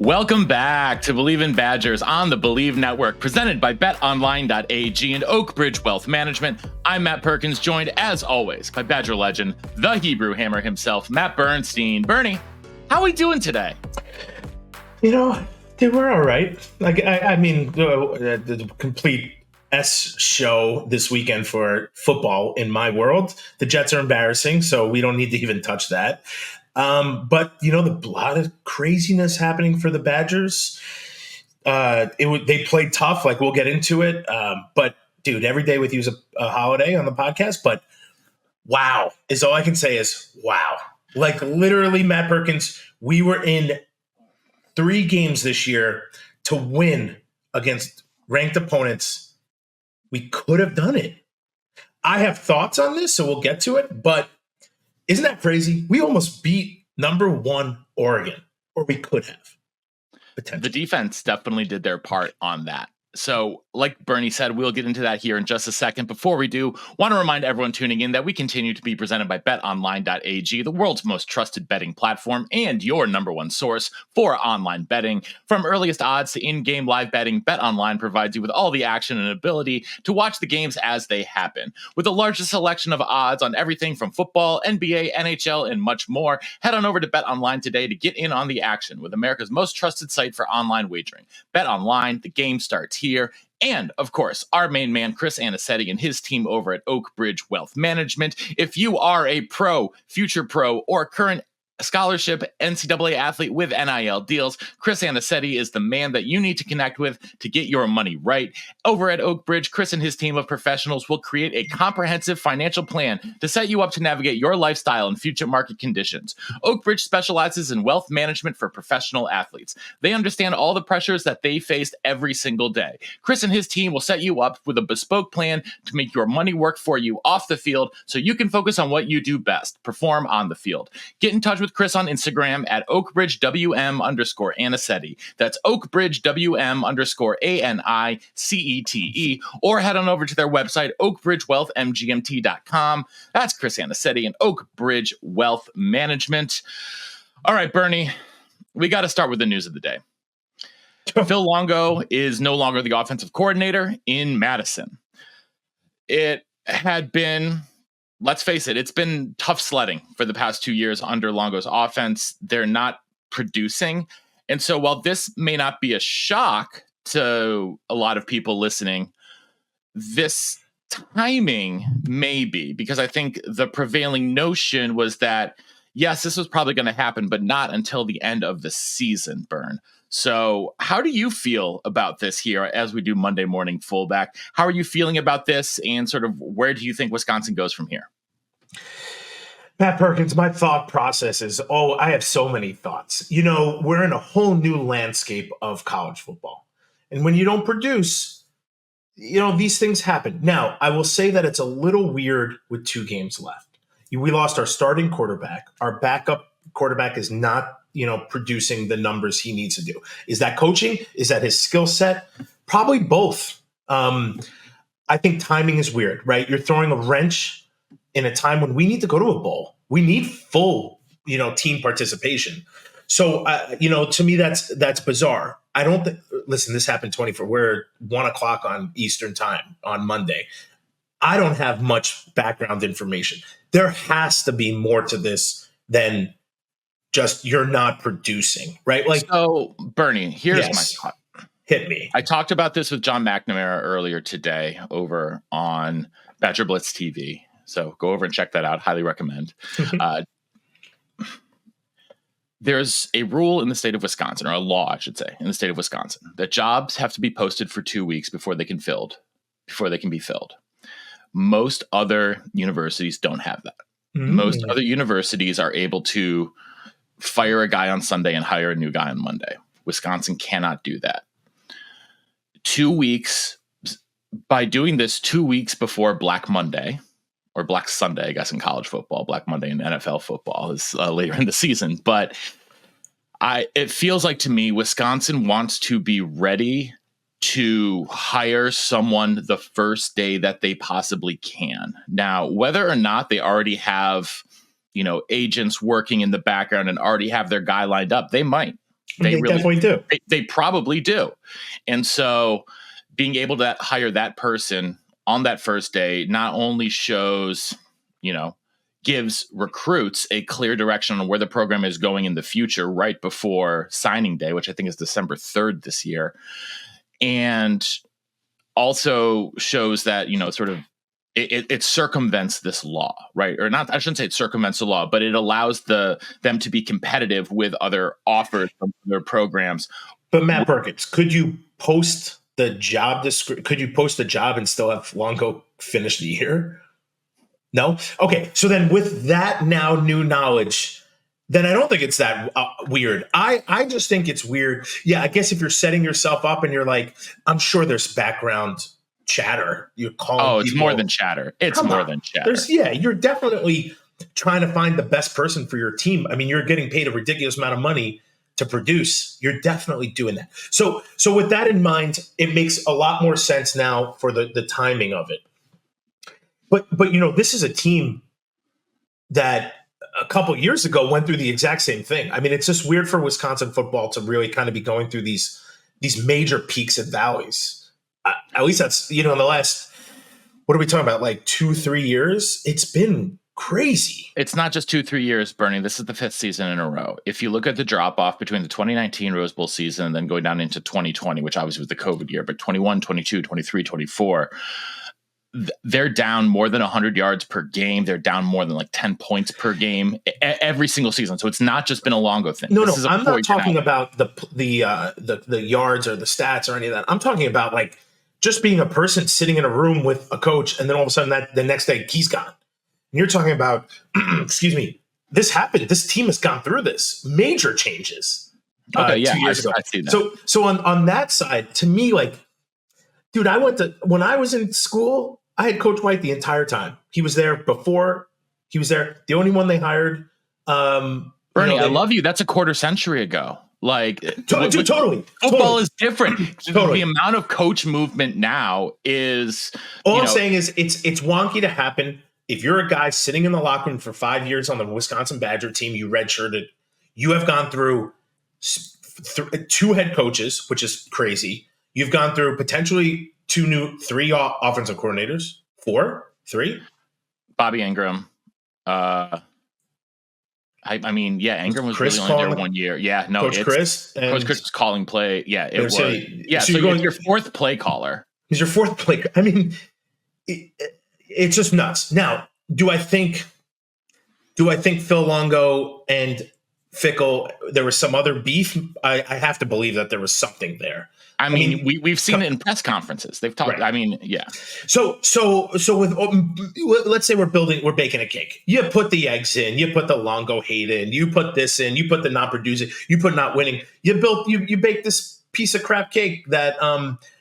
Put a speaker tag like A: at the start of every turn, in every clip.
A: Welcome back to Believe in Badgers on the Believe Network, presented by betonline.ag and Oakbridge Wealth Management. I'm Matt Perkins, joined as always by Badger legend, the Hebrew Hammer himself, Matt Bernstein. Bernie, how are we doing today?
B: Dude, we're all right. The complete S show this weekend for football in my world. The Jets are embarrassing, so we don't need to even touch that. But the lot of craziness happening for the Badgers. They played tough, like we'll get into it. But dude, every day with you is a holiday on the podcast. But wow is all I can say is wow. Like literally, Matt Perkins, we were in 3 games this year to win against ranked opponents. We could have done it. I have thoughts on this, so we'll get to it. But isn't that crazy? We almost beat number 1 Oregon, or we could have. Potentially.
A: The defense definitely did their part on that. So like Bernie said, we'll get into that here in just a second. Before we do, want to remind everyone tuning in that we continue to be presented by betonline.ag, the world's most trusted betting platform and your number one source for online betting. From earliest odds to in-game live betting, BetOnline provides you with all the action and ability to watch the games as they happen. With the largest selection of odds on everything from football, NBA, NHL, and much more, head on over to BetOnline today to get in on the action with America's most trusted site for online wagering. BetOnline, the game starts here. And, of course, our main man, Chris Anicetti, and his team over at Oakbridge Wealth Management. If you are a pro, future pro, or current scholarship NCAA athlete with NIL deals, Chris Anicetti is the man that you need to connect with to get your money right. Over at Oakbridge, Chris and his team of professionals will create a comprehensive financial plan to set you up to navigate your lifestyle and future market conditions. Oakbridge specializes in wealth management for professional athletes. They understand all the pressures that they face every single day. Chris and his team will set you up with a bespoke plan to make your money work for you off the field so you can focus on what you do best, perform on the field. Get in touch with Chris on Instagram at OakbridgeWM_Anicetti. That's OakbridgeWM_ANICETE, or head on over to their website, OakbridgeWealthMGMT.com. That's Chris Anicetti and Oakbridge Wealth Management. All right, Bernie, we got to start with the news of the day. Phil Longo is no longer the offensive coordinator in Madison. It had been, let's face it, it's been tough sledding for the past 2 years under Longo's offense. They're not producing. And so while this may not be a shock to a lot of people listening, this timing may be, because I think the prevailing notion was that, yes, this was probably going to happen, but not until the end of the season, Bern. So how do you feel about this here as we do Monday Morning Fullback? How are you feeling about this, and sort of where do you think Wisconsin goes from here?
B: Matt Perkins, my thought process is, I have so many thoughts. We're in a whole new landscape of college football. And when you don't produce, these things happen. Now, I will say that it's a little weird with 2 games left. We lost our starting quarterback. Our backup quarterback is not producing the numbers he needs to do. Is that coaching? Is that his skill set? Probably both. I think timing is weird, right? You're throwing a wrench in a time when we need to go to a bowl. We need full, team participation. So, to me, that's bizarre. I don't think, listen, this happened we're 1:00 on Eastern time on Monday. I don't have much background information. There has to be more to this than just you're not producing, right?
A: So, Bernie, here's my thought.
B: Hit me.
A: I talked about this with John McNamara earlier today over on Badger Blitz TV. So go over and check that out. Highly recommend. There's a rule in the state of Wisconsin, or a law, I should say, in the state of Wisconsin, that jobs have to be posted for 2 weeks before they can be filled. Most other universities don't have that. Most other universities are able to fire a guy on Sunday and hire a new guy on Monday. Wisconsin cannot do that. 2 weeks, by doing this 2 weeks before Black Monday, or Black Sunday, I guess, in college football. Black Monday in NFL football is later in the season. But it feels like to me, Wisconsin wants to be ready to hire someone the first day that they possibly can. Now, whether or not they already have, agents working in the background and already have their guy lined up, they might.
B: They definitely do.
A: They probably do. And so being able to hire that person on that first day not only shows, gives recruits a clear direction on where the program is going in the future right before signing day, which I think is December 3rd this year. And also shows that, sort of it circumvents this law, right? Or not, I shouldn't say it circumvents the law, but it allows them to be competitive with other offers from their programs.
B: But Matt Perkins, could you post the job could you post the job and still have Longo finish the year? No? Okay. So then with that now new knowledge, then I don't think it's that weird. I just think it's weird. Yeah, I guess if you're setting yourself up and you're like, I'm sure there's background chatter. You're calling
A: it's
B: people.
A: more than chatter. It's more than chatter.
B: You're definitely trying to find the best person for your team. I mean, you're getting paid a ridiculous amount of money to produce. You're definitely doing that. So with that in mind, it makes a lot more sense now for the timing of it. But this is a team that a couple years ago went through the exact same thing. I mean, it's just weird for Wisconsin football to really kind of be going through these major peaks and valleys. At least that's, in the last, what are we talking about? Like 2-3 years? It's been crazy.
A: It's not just 2-3 years, Bernie. This is the 5th season in a row. If you look at the drop off between the 2019 Rose Bowl season and then going down into 2020, which obviously was the COVID year, but 21, 22, 23, 24, they're down more than 100 yards per game. They're down more than like 10 points per game every single season. So it's not just been a Longo thing.
B: No, I'm not talking about the yards or the stats or any of that. I'm talking about like just being a person sitting in a room with a coach, and then all of a sudden that the next day he's gone. And you're talking about, excuse me, this happened. This team has gone through this major changes. 2 years ago. I see that. So on that side, to me, like, dude, when I was in school, I had Coach White the entire time. He was there before. He was there. The only one they hired.
A: Bernie, I love you. That's a quarter century ago. Like,
B: totally.
A: Football is different.
B: Totally.
A: The amount of coach movement now is.
B: All I'm saying is it's wonky to happen. If you're a guy sitting in the locker room for 5 years on the Wisconsin Badger team, you redshirted. You have gone through 2 head coaches, which is crazy. You've gone through potentially 3 offensive coordinators, 3.
A: Bobby Ingram. Ingram was
B: Chris
A: really only there 1 year. Yeah, no,
B: Coach Chris
A: was calling play. Yeah, it was.
B: So
A: so you're your 4th play caller.
B: He's your 4th play. I mean, it's just nuts. Now, do I think Phil Longo and Fickell, there was some other beef? I have to believe that there was something there.
A: I mean, we've seen it in press conferences. They've talked. Right. I mean, yeah.
B: So with, let's say we're baking a cake. You put the eggs in, you put the Longo hate in, you put this in, you put the not producing, you put not winning. You bake this piece of crap cake that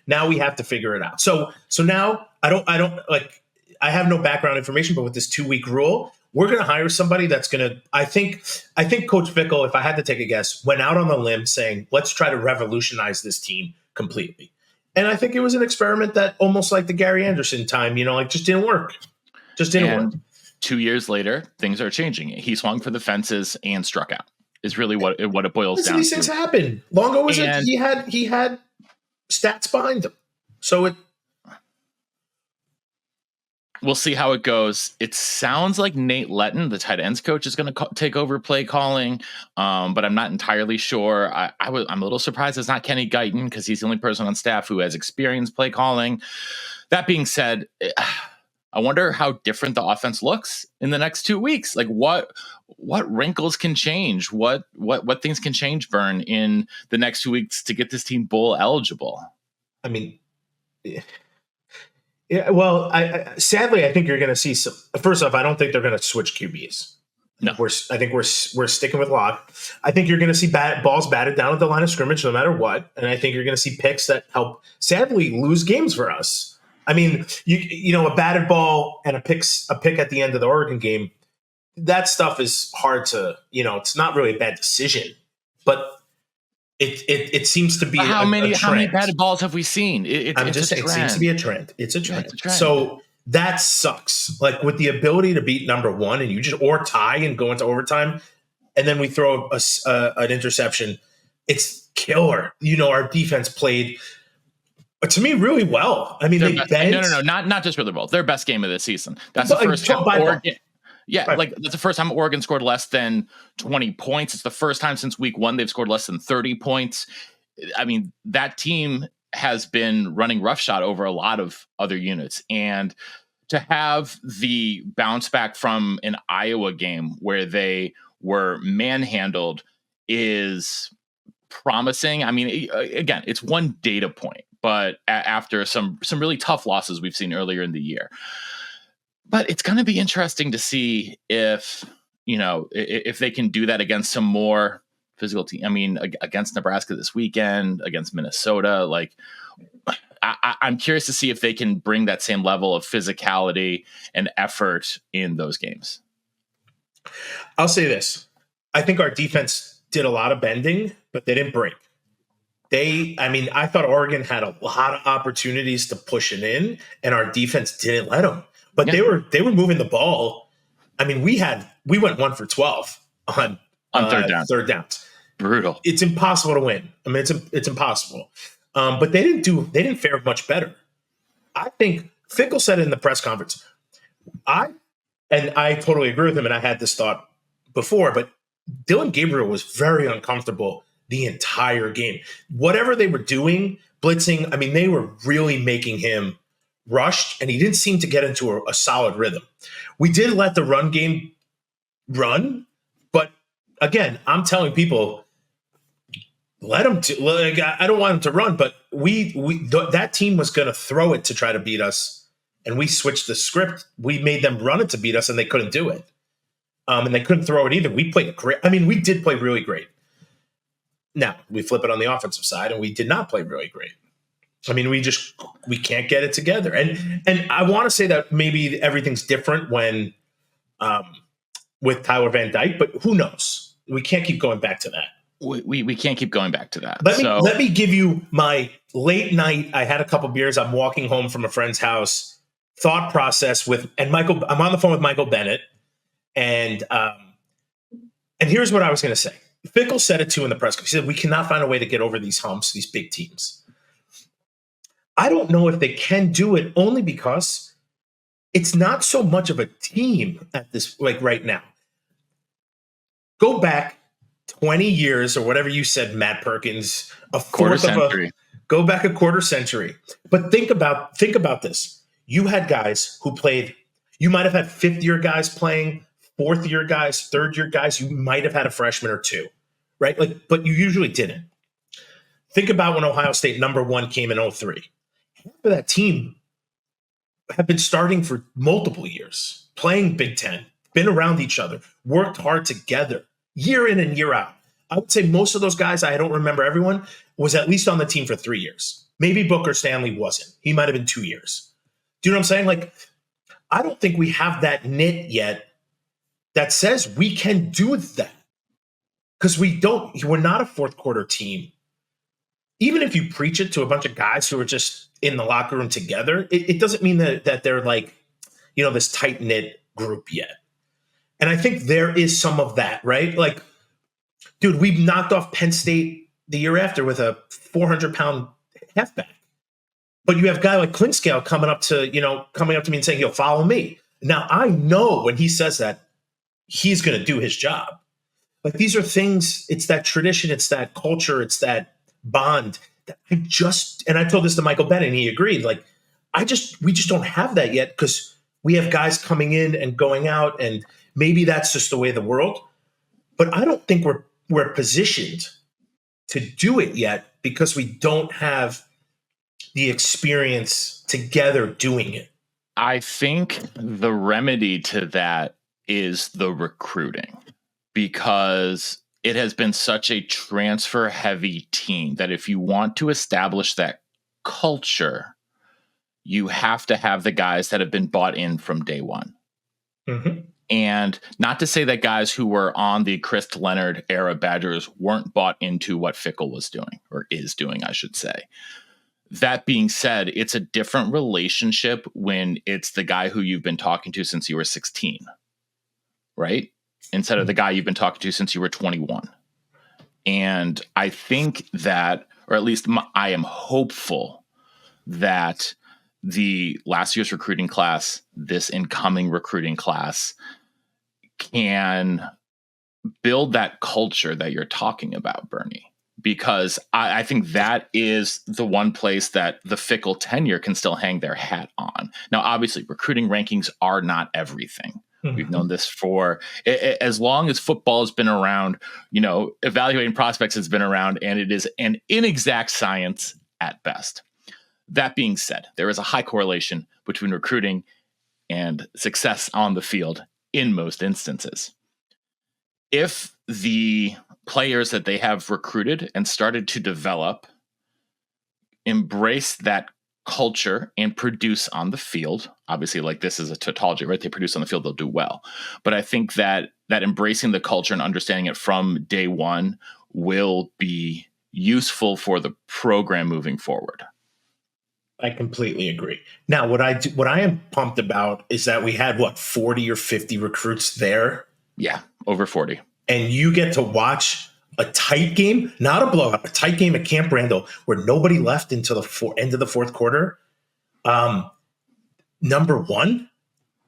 B: now we have to figure it out. So now I don't like, I have no background information, but with this 2-week rule, we're going to hire somebody that's going to, I think Coach Fickell, if I had to take a guess, went out on the limb saying, let's try to revolutionize this team completely. And I think it was an experiment that almost like the Gary Anderson time, just didn't work. Just didn't work.
A: 2 years later, things are changing. He swung for the fences and struck out is really what it boils down to.
B: These things happen. Longo was he had stats behind him. So
A: we'll see how it goes. It sounds like Nate Letton, the tight ends coach, is going to take over play calling, but I'm not entirely sure. I'm a little surprised it's not Kenny Guyton because he's the only person on staff who has experience play calling. That being said, I wonder how different the offense looks in the next 2 weeks. Like what wrinkles can change? What things can change, Vern, in the next 2 weeks to get this team bowl eligible?
B: I mean, yeah, well, sadly, I think you're going to see some. First off, I don't think they're going to switch QBs.
A: No,
B: I think we're sticking with Locke. I think you're going to see balls batted down at the line of scrimmage no matter what, and I think you're going to see picks that help. Sadly, lose games for us. I mean, a batted ball and a pick at the end of the Oregon game. That stuff is hard to. It's not really a bad decision, but it seems to be
A: how many batted balls have we seen?
B: It seems to be a trend. It's a trend. So that sucks. Like with the ability to beat number one and you just or tie and go into overtime, and then we throw an interception. it's killer. Our defense played, to me, really well. I mean,
A: Their
B: they
A: best,
B: bent.
A: no, not just really well. Their best game of the season. That's the first time Oregon. Yeah, that's the first time Oregon scored less than 20 points. It's the first time since week 1 they've scored less than 30 points. I mean, that team has been running roughshod over a lot of other units. And to have the bounce back from an Iowa game where they were manhandled is promising. I mean, again, it's one data point, but after some really tough losses we've seen earlier in the year. But it's going to be interesting to see if they can do that against some more physical team. I mean, against Nebraska this weekend, against Minnesota, like I'm curious to see if they can bring that same level of physicality and effort in those games.
B: I'll say this. I think our defense did a lot of bending, but they didn't break. I thought Oregon had a lot of opportunities to push it in, and our defense didn't let them. But they were moving the ball. I mean, we went 1 for 12 on third downs.
A: Brutal.
B: It's impossible to win. I mean, it's impossible. But they didn't fare much better. I think Fickell said in the press conference, I totally agree with him, and I had this thought before, but Dylan Gabriel was very uncomfortable the entire game. Whatever they were doing, blitzing, I mean, they were really making him rushed, and he didn't seem to get into a solid rhythm. We did let the run game run, but again, I'm telling people, let him I don't want him to run, but that team was going to throw it to try to beat us, and we switched the script. We made them run it to beat us, and they couldn't do it. And they couldn't throw it either. We played great. I mean, we did play really great. Now, we flip it on the offensive side, and we did not play really great. I mean, we can't get it together. And I want to say that maybe everything's different when with Tyler Van Dyke, but who knows? We can't keep going back to that.
A: We can't keep going back to that.
B: Let me give you my late night. I had a couple beers. I'm walking home from a friend's house. Thought process Michael. I'm on the phone with Michael Bennett, and here's what I was going to say. Fickell said it too in the press conference. He said we cannot find a way to get over these humps, these big teams. I don't know if they can do it, only because it's not so much of a team at this, like right now. Go back 20 years or whatever you said, Matt Perkins, go back a quarter century. But think about this. You had guys who played, you might have had fifth-year guys playing, fourth-year guys, third-year guys. You might have had a freshman or two, right? But you usually didn't. Think about when Ohio State #1 came in 2003. Half of that team have been starting for multiple years, playing Big Ten, been around each other, worked hard together, year in and year out. I would say most of those guys, I don't remember everyone, was at least on the team for 3 years. Maybe Booker Stanley wasn't. He might have been 2 years. Do you know what I'm saying? I don't think we have that knit yet that says we can do that. Because we're not a fourth quarter team. Even if you preach it to a bunch of guys who are just in the locker room together, it doesn't mean that they're this tight-knit group yet. And I think there is some of that, right? Dude, we knocked off Penn State the year after with a 400-pound halfback. But you have a guy like Clinkscale coming up to me and saying, "Yo, follow me." Now, I know when he says that, he's going to do his job. These are things, it's that tradition, it's that culture, it's that bond. And I told this to Michael Bennett, and he agreed. We just don't have that yet because we have guys coming in and going out, and maybe that's just the way of the world. But I don't think we're positioned to do it yet because we don't have the experience together doing it.
A: I think the remedy to that is the recruiting, because it has been such a transfer heavy team that if you want to establish that culture, you have to have the guys that have been bought in from day one. Mm-hmm. And not to say that guys who were on the Chris Leonard era Badgers weren't bought into what Fickell was doing, or is doing, I should say. That being said, it's a different relationship when it's the guy who you've been talking to since you were 16, right? Instead of the guy you've been talking to since you were 21. And I think that, or at least I am hopeful that the last year's recruiting class, this incoming recruiting class, can build that culture that you're talking about, Bernie, because I think that is the one place that the Fickell tenure can still hang their hat on. Now, obviously, recruiting rankings are not everything. Mm-hmm. We've known this for as long as football has been around. Evaluating prospects has been around, and it is an inexact science at best. That being said, there is a high correlation between recruiting and success on the field in most instances. If the players that they have recruited and started to develop embrace that culture and produce on the field, obviously, like, this is a tautology, right? They produce on the field, they'll do well. But I think that embracing the culture and understanding it from day one will be useful for the program moving forward.
B: I completely agree. Now, what I am pumped about is that we had 40 or 50 recruits there.
A: Yeah, over 40.
B: And you get to watch a tight game, not a blowout, a tight game at Camp Randall where nobody left until the end of the fourth quarter. Number one,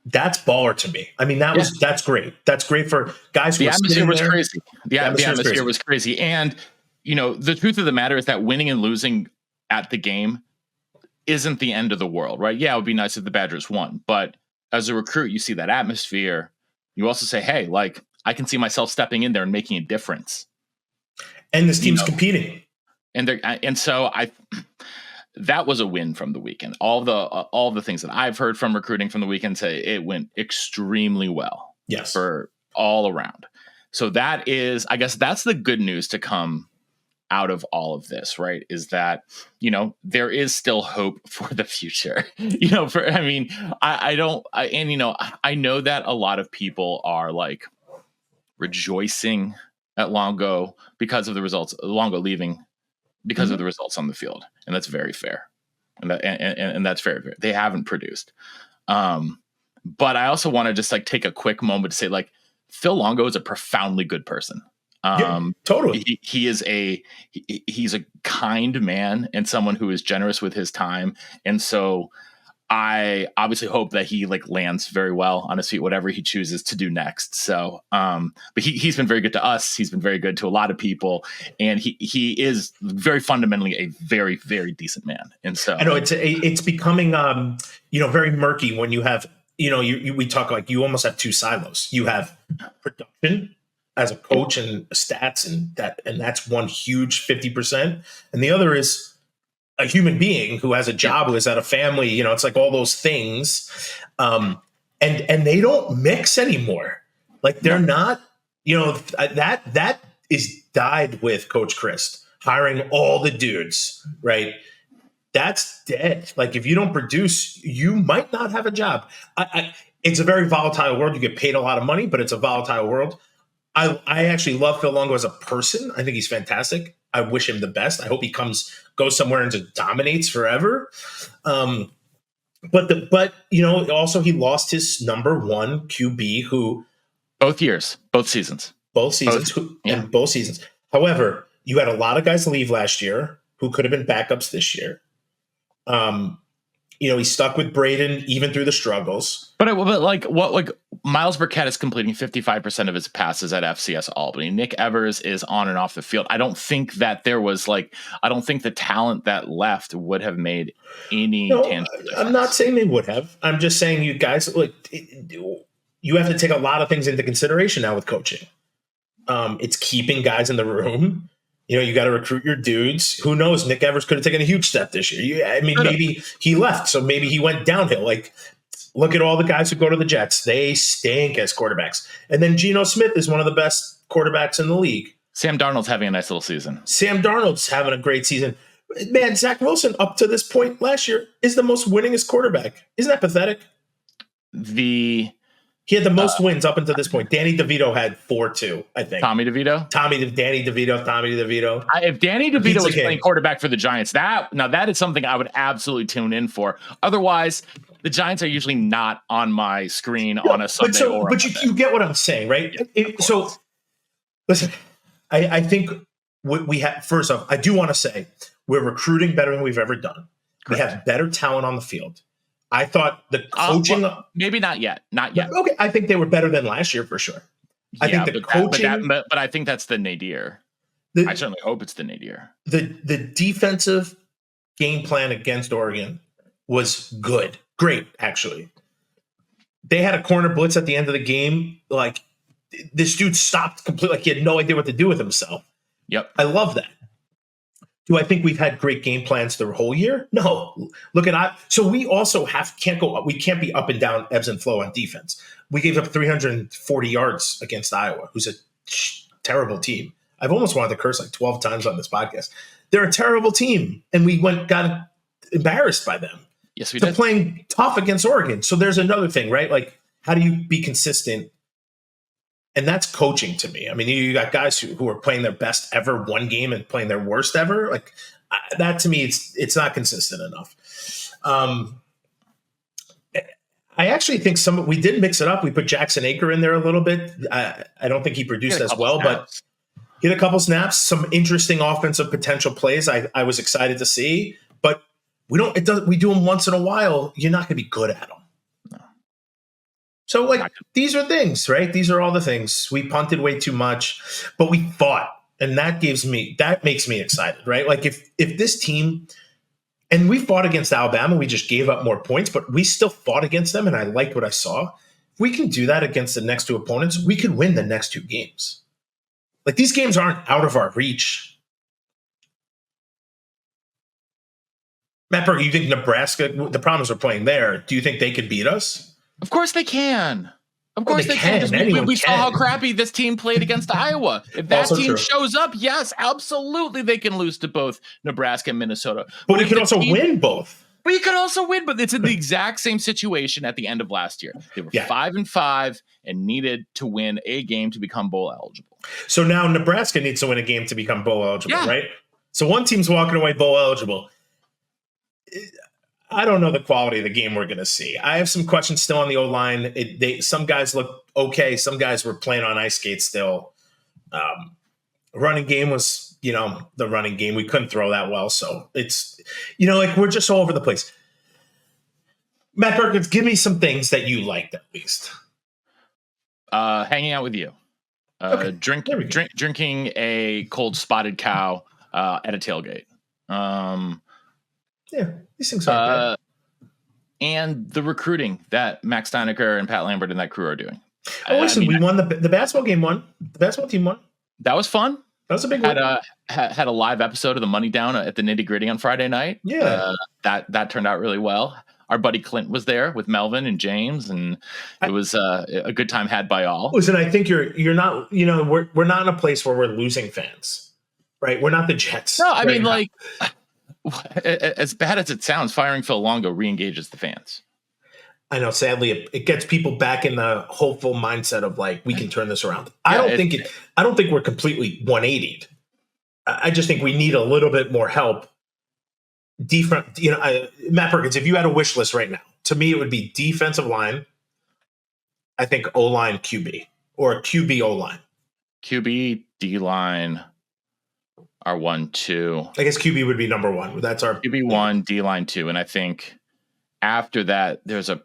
B: that's baller to me. I mean, that's great. That's great for guys who
A: the atmosphere was crazy. The atmosphere was crazy. And, the truth of the matter is that winning and losing at the game isn't the end of the world, right? Yeah, it would be nice if the Badgers won. But as a recruit, you see that atmosphere. You also say, hey, like, I can see myself stepping in there and making a difference.
B: And this team's competing.
A: And so that was a win from the weekend. All the things that I've heard from recruiting from the weekend say it went extremely well.
B: Yes.
A: For all around. So that is, I guess that's the good news to come out of all of this, right? Is that, there is still hope for the future. I know that a lot of people are like rejoicing at Longo because of the results, Longo leaving because of the results on the field. And that's very fair. And that's very fair. They haven't produced. But I also want to just like take a quick moment to say, like, Phil Longo is a profoundly good person.
B: Totally.
A: He's a kind man and someone who is generous with his time. And so I obviously hope that he like lands very well on his feet, whatever he chooses to do next. So, but he's been very good to us. He's been very good to a lot of people, and he is very fundamentally a very, very decent man. And so
B: I know it's becoming, very murky when you have, we talk like you almost have two silos. You have production as a coach and stats, and that's one huge 50%. And the other is a human being who has a job, who has had a family, it's like all those things. And they don't mix anymore. Like they're not, that is died with Coach Christ hiring all the dudes, right? That's dead. Like if you don't produce, you might not have a job. It's a very volatile world. You get paid a lot of money, but it's a volatile world. I actually love Phil Longo as a person. I think he's fantastic. I wish him the best. I hope he goes somewhere and just dominates forever. But also he lost his number one QB who
A: both seasons.
B: However, you had a lot of guys leave last year who could have been backups this year. He stuck with Braden even through the struggles.
A: But Miles Burkett is completing 55% of his passes at FCS Albany. Nick Evers is on and off the field. I don't think that there was I don't think the talent that left would have made any tangible difference.
B: I'm not saying they would have. I'm just saying you guys, you have to take a lot of things into consideration now with coaching. It's keeping guys in the room. You got to recruit your dudes. Who knows? Nick Evers could have taken a huge step this year. Maybe he left, so maybe he went downhill. Like, look at all the guys who go to the Jets. They stink as quarterbacks. And then Geno Smith is one of the best quarterbacks in the league.
A: Sam Darnold's having a nice little season.
B: Sam Darnold's having a great season. Man, Zach Wilson, up to this point last year, is the most winningest quarterback. Isn't that pathetic? He had the most wins up until this point. Danny DeVito had 4-2, I think.
A: Danny DeVito. If Danny DeVito was playing quarterback for the Giants, that is something I would absolutely tune in for. Otherwise, the Giants are usually not on my screen on a Sunday
B: But you get what I'm saying, right? So, listen, I think we have, first off, I do want to say we're recruiting better than we've ever done. Correct. We have better talent on the field. I thought the coaching,
A: well, maybe not yet.
B: Okay, I think they were better than last year for sure. I think the coaching,
A: but I think that's the nadir. I certainly hope it's the nadir.
B: The defensive game plan against Oregon was great, actually. They had a corner blitz at the end of the game. Like, this dude stopped completely. Like, he had no idea what to do with himself.
A: Yep.
B: I love that. Do I think we've had great game plans the whole year? No. Look at so we also can't go up. We can't be up and down, ebbs and flow on defense. We gave up 340 yards against Iowa, who's a terrible team. I've almost wanted to curse like 12 times on this podcast. They're a terrible team, and we got embarrassed by them.
A: Yes, we did.
B: Playing tough against Oregon. So there's another thing, right? Like, how do you be consistent? And that's coaching to me. I mean, you got guys who are playing their best ever one game and playing their worst ever. Like, that to me, it's not consistent enough. I actually think we did mix it up. We put Jackson Aker in there a little bit. I don't think he produced as well, but he had a couple snaps, some interesting offensive potential plays I was excited to see. But we do them once in a while. You're not going to be good at them. So, like, these are things, right? These are all the things. We punted way too much, but we fought, and that makes me excited, right? Like, if this team, and we fought against Alabama, we just gave up more points, but we still fought against them, and I liked what I saw. If we can do that against the next two opponents, we could win the next two games. Like, these games aren't out of our reach. Matt Perko, you think Nebraska, the problems we're playing there, do you think they could beat us?
A: Of course they can. Of course they can. We saw how crappy this team played against Iowa. If that team shows up, yes, absolutely they can lose to both Nebraska and Minnesota.
B: But we could also win both.
A: We could also win, but it's in the exact same situation at the end of last year. They were 5-5 and needed to win a game to become bowl eligible.
B: So now Nebraska needs to win a game to become bowl eligible, right? So one team's walking away bowl eligible. I don't know the quality of the game we're going to see. I have some questions still on the O-line. Some guys look okay. Some guys were playing on ice skates still. Running game was, the running game. We couldn't throw that well. So it's, like, we're just all over the place. Matt Perkins, give me some things that you liked at least.
A: Hanging out with you. Drinking a cold spotted cow at a tailgate.
B: Yeah, these things are good.
A: And the recruiting that Max Steinecker and Pat Lambert and that crew are doing.
B: Listen, we won the basketball game. The basketball team won.
A: That was fun.
B: That was a big one.
A: Had a live episode of the Money Down at the Nitty Gritty on Friday night.
B: Yeah,
A: that turned out really well. Our buddy Clint was there with Melvin and James, and it was a good time had by all.
B: Listen, I think you're not. We're not in a place where we're losing fans, right? We're not the Jets.
A: No, I mean, like, as bad as it sounds, firing Phil Longo re-engages the fans.
B: I know. Sadly, it gets people back in the hopeful mindset of, like, we can turn this around. I don't think we're completely 180'd. I just think we need a little bit more help. Matt Perkins, if you had a wish list right now, to me it would be defensive line. I think O-line, QB, or QB O-line.
A: QB, D-line are 1-2.
B: I guess QB would be number one. That's our
A: QB 1, D-line 2, and I think after that there's a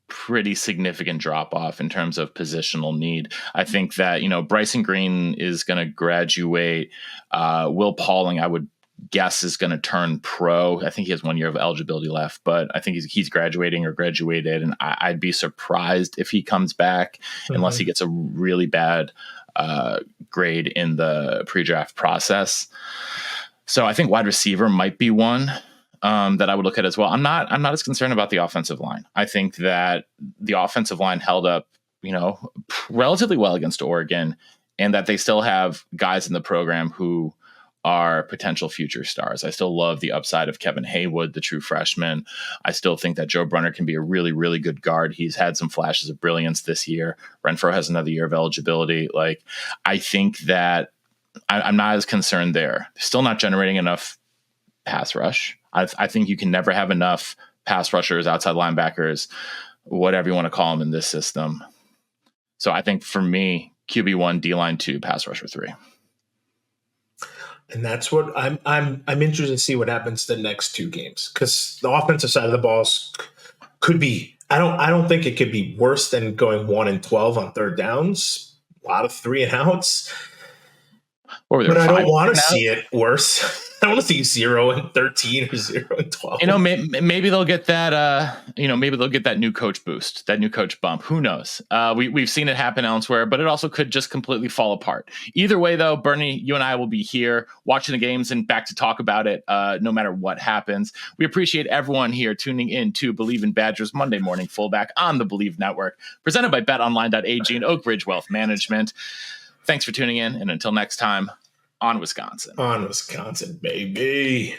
A: pretty significant drop off in terms of positional need. I think that Bryson Green is going to graduate. Will Pauling, I would guess, is going to turn pro. I think he has 1 year of eligibility left, but I think he's graduating or graduated, and I'd be surprised if he comes back unless he gets a really bad grade in the pre-draft process. So I think wide receiver might be one that I would look at as well. I'm not as concerned about the offensive line. I think that the offensive line held up, relatively well against Oregon, and that they still have guys in the program who are potential future stars. I still love the upside of Kevin Haywood, the true freshman. I still think that Joe Brunner can be a really, really good guard. He's had some flashes of brilliance this year. Renfro has another year of eligibility. Like, I think that I'm not as concerned there. They're still not generating enough pass rush. I think you can never have enough pass rushers, outside linebackers, whatever you want to call them in this system. So I think for me, QB1, D-line 2, pass rusher 3.
B: And that's what I'm interested to see what happens the next two games, because the offensive side of the balls could be. I don't think it could be worse than going 1-12 on third downs. A lot of 3 and outs. But I don't want to see it worse. I don't want to see 0-13 or 0-12.
A: You know, maybe they'll get that. Maybe they'll get that new coach boost, that new coach bump. Who knows? We've seen it happen elsewhere, but it also could just completely fall apart. Either way, though, Bernie, you and I will be here watching the games and back to talk about it. No matter what happens, we appreciate everyone here tuning in to Believe in Badgers Monday Morning Fullback on the Believe Network, presented by BetOnline.ag and Oak Ridge Wealth Management. Thanks for tuning in, and until next time, on Wisconsin.
B: On Wisconsin, baby.